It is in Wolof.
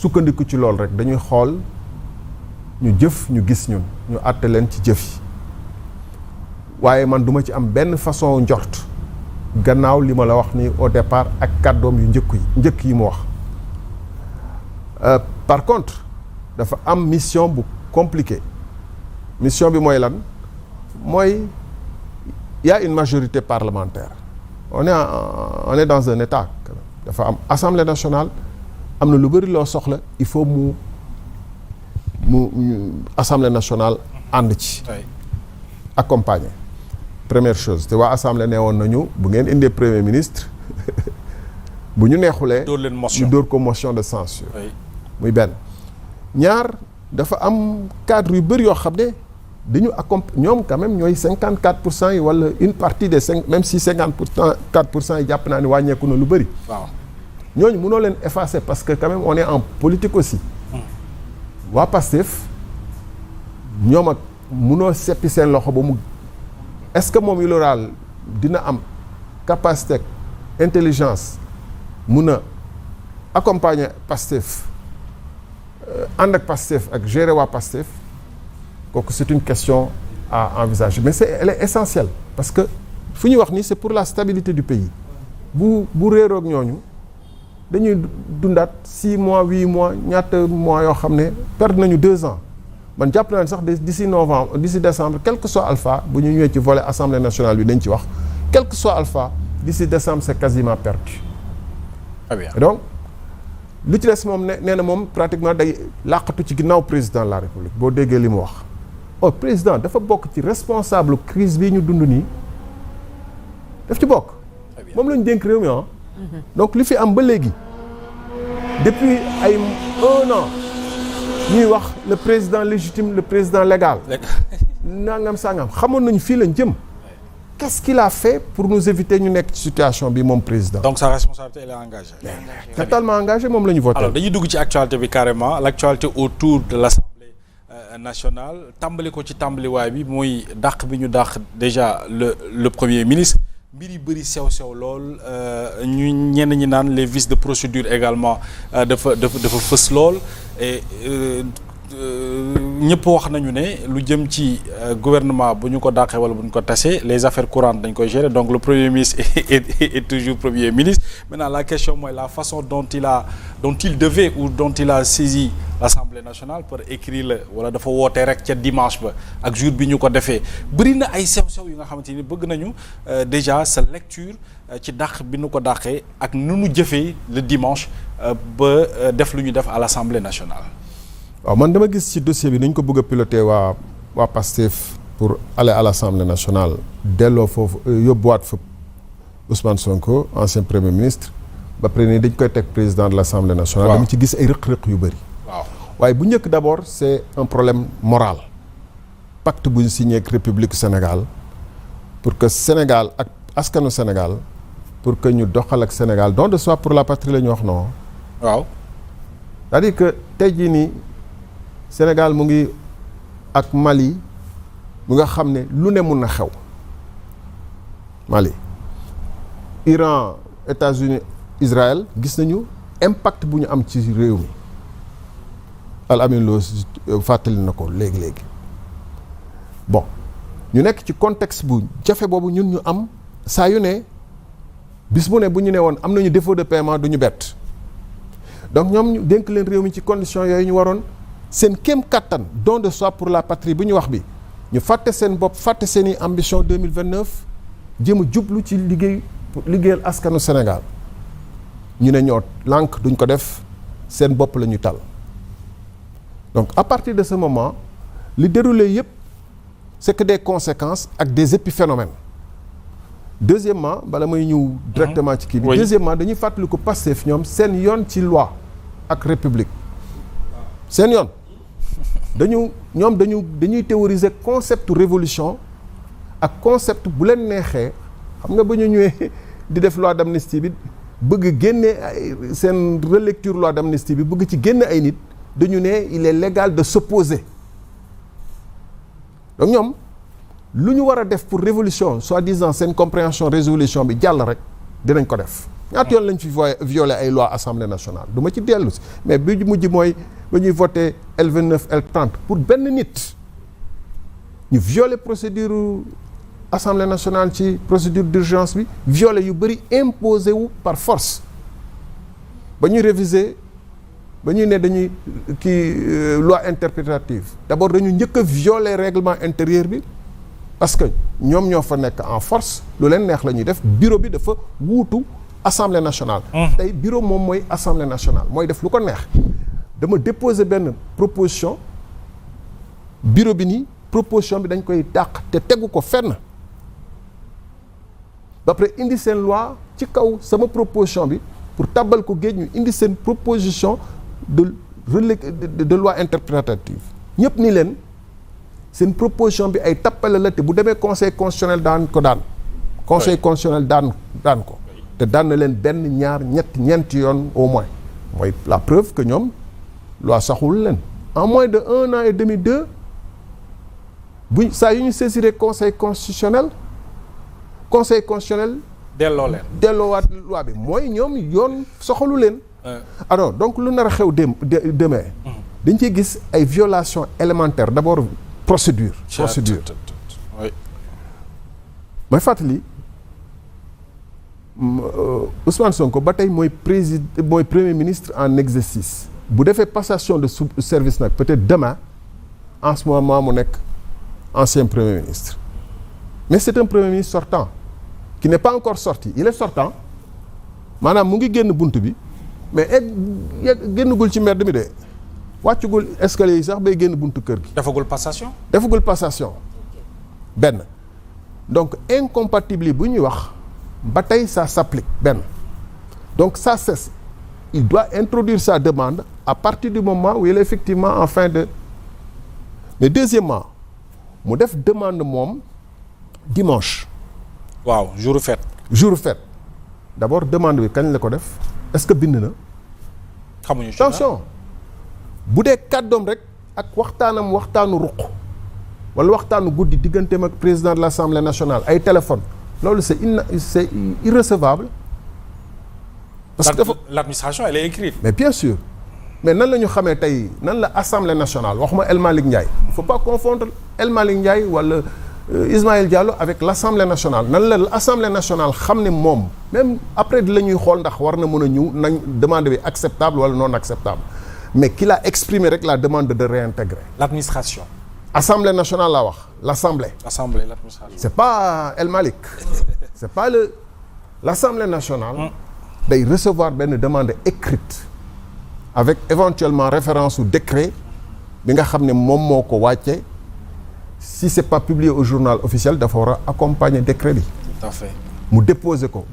sukkandiku ci loolu rek dañuy xool ñu jëf ñu gis ñun ñu àtte leen ci jëf yi waaye man duma ci am benn façon njort gannaaw li ma la wax ni au départ ak kàddoom yu njëkk yi mu wax par contre dafa am mission bu compliquée mission bi mooy lan mooy y a une majorité parlementaire on est dans un état dafa am assemblée nationale am na lu bëri loo soxla il faut mu assemblée nationale ànd ci accompagner première chose te waa assemblée nee woon nañu bu ngeen indee premier ministre bu ñu neexulee ñu dóor ko motion de censure muy benn ñaar dafa am cadre yu bëri yoo xam ne dañu ñoom quand même ñooy 54% yi wala une partie des même si 54% yi jàpp naa ni wàññeeku na lu bëri waaw ñooñu mënoo leen effacer parce que quand même on est en politique aussi waa Pastef ñoom ak mënoo seppi seen loxo ba mu est-ce que moom Iloral dina am capacité intelligence mun a accompagner Pastef ànd ak Pastef ak gérer waa Pastef kooku c'est une question à envisager mais elle est essentielle parce que fu ñuy wax ni c'est pour la stabilité du pays bu réeroog ñooñu dañuy dundaat 6 mois 8 mois ñaata mois yoo xam ne perdre nañu 2 ans man jàpp naa ne sax d'ici décembre quel que soit alpha bu ñu ñëwee ci volet assemblée nationale bi dañ ci wax quel que soit alpha d'ici décembre c'est quasiment perdu. Très bien. Donc lu ci des moom nee na moom pratiquement day làqatu ci ginnaaw président de la république boo déggee li mu wax président dafa bokk ci responsable crise bii ñu dund nii daf ci bokk moom lañu dénk réew mi donc li fi am ba léegi depuis ay 1 an ñuy wax le président légitime le président légal nangam sangam xamoon nañu fii lañ jëm qu'est-ce qu'il a fait pour nous éviter ñu nekk ci situation bi moom président. Donc sa responsabilité elle est engagée. Totalement engagée moom la ñu voté. Alors dañuy dugg ci actualité bi carrément l'actualité autour de l'Assemblée nationale tàmbali ko ci tàmbaliwaay bi muy dàq bi ñu dàq déjà le premier ministre mbir yu bëri sew lool ñu ñenn ñi naan les vices de procédure également dafa fës lool et ñëpp wax nañu ne lu jëm ci gouvernement bu ñu ko dàqee wala bu ñu ko tasee les affaires courantes dañ koy gérer donc le premier ministre est toujours premier ministre maintenant la question mooy la façon dont il devait ou dont il a saisi l'Assemblée nationale pour écrire la wala dafa wootee rek ca dimanche ba ak jour bi ñu ko defee bëri na ay sew-sew yu nga xamante ni bëgg nañu déjà sa lecture ci dàq bi ñu ko dàqee ak nu nu jëfee le dimanche ba def lu ñu def à l'Assemblée nationale. waaw man dama gis ci dossier bi ni ñu ko bëgg a piloter waa Pastef pour aller à l'Assemblée nationale delloo foofu yóbbuwaat fa Ousmane Sonko ancien premier ministre ba pare ni dañ koy teg président de l'Assemblée nationale. dama ci gis ay rëq-rëq yu bëri. waaw waaye bu njëkk d'abord c'est un problème moral pacte bu ñu signé ak République Sénégal pour que Sénégal ak askanu Sénégal pour que ñu doxal ak Sénégal don de soi pour la patrie la ñu wax non. waaw c'est-à-dire que tey jii nii. Sénégal mu ngi ak Mali mu nga xam ne lu ne mun na xew Mali Iran États-Unis Israël gis nañu impact bu ñu am ci réew mi Al Amin Lo fàttali na ko léegi bon ñu nekk ci contexte bu jafe boobu ñun ñu am saa yu ne bis bu ne bu ñu ne woon am nañu défaut de paiement du ñu bett donc ñoom ñu dénk leen réew mi ci conditions yooyu ñu waroon seen kéem kattan don de soi pour la patrie bu ñu wax bi ñu fàtte seen bopp fàtte seen i ambition 2029 jéem a jublu ci liggéeyal askanu Sénégal ñu ne ñoo lànk duñ ko def seen bopp la ñu tal donc à partir de ce moment li déroulé yëpp c'est que des conséquences ak des épiphénomènes deuxièmement bala may ñëw directement ci kii bi deuxièmement dañuy fàttali ko Pastef ñoom seen yoon ci loi ak république seen yoon dañuy théoriser concept révolution ak concept bu leen neexee xam nga ba ñu ñëwee di def loi d'amnistie bi bëgg génne ay seen relecture loi d'amnistie bi bëgg ci génne ay nit dañu ne il est légal de s'opposer donc ñoom lu ñu war a def pour révolution soi-disant seen compréhension résolution bi jàll rek dinañ ko def ñaata yoon lañ fi violé ay loi assemblée nationale du ma ci dellu si mais bi mujj mooy ba ñuy voté L29 L30 pour benn nit ñu violé procédure assemblée nationale ci procédure d'urgence bi violé yu bëri imposé wu par force ba ñuy réviser ba ñuy ne dañuy loi interprétative d'abord dañu njëkk a violé règlement intérieur bi parce que ñoom ñoo fa nekk en force lu leen neex la ñuy def bureau bi dafa wuutu assemblée nationale. tey bureau moom mooy assemblée nationale mooy def lu ko neex. dama déposer benn proposition bureau bi nii proposition bi dañ koy dàq te tegu ko fenn ba pare indi seen loi ci kaw sama proposition bi pour tàbbal ko géej ñu indi seen proposition de loi interprétative ñëpp ni leen seen proposition bi ay tappale la te bu demee conseil constitutionnel daan ko daan. conseil constitutionnel daan ko. te daan na leen benn ñaar ñeenti yoon au moins mooy la preuve que ñoom loi saxul leen en moins de 1 an et demi 2 bu saa yu ñu saisiré conseil constitutionnel delloowaat loi bi mooy ñoom yoon soxalu leen. alors donc lu nar a xew demain dañ ciy gis ay violations élémentaires d'abord procédure. mooy fàttali. Ousmane Sonko ba tey mooy premier ministre en exercice bu defee passation de service nag peut-être demain en ce moment mu nekk ancien premier ministre mais c'est un premier ministre sortant qui n'est pas encore sorti il est sortant maanaam mu ngi génn bunt bi mais génnagul ci mbedd mi de wàccugul escalier yi sax bay génn buntu kër gi. defagul passation benn donc incompatible bu ñuy wax. ba tey ça s'applique benn donc ça cesse il doit introduire sa demande à partir du moment où il est effectivement en fin de mais deuxièmement mu def demande moom dimanche. waaw jour fête d'abord demande bi kañ la ko def est-ce que bind na. xamuñu attention bu dee kàddoom rek ak waxtaanu ruq wala waxtaanu guddi digganteem ak président de l'Assemblée nationale ay téléphone loolu c'est irrecevable. parce que l'administration elle est écrite. mais bien sûr mais nan la ñu xamee tey nan la Assemblée nationale waxuma El Malick Ndiaye. il faut pas confondre El Malick Ndiaye wala Ismaïla Diallo avec l'Assemblée nationale nan la l'Assemblée nationale xam ne moom même après di la ñuy xool ndax war na mën a ñëw nañ demande bi acceptable wala non acceptable mais qu'il a exprimé rek la demande de réintégrer. l'administration. Assemblée nationale laa wax l'Assemblée, l'administration. C'est pas El Malick c'est pas l'Assemblée nationale day recevoir benn demande écrite avec éventuellement référence au décret bi nga xam ne moom moo ko wàcce si c'est pas publié au journal officiel dafa war a accompagner décret bi. Tout à fait. mu déposer ko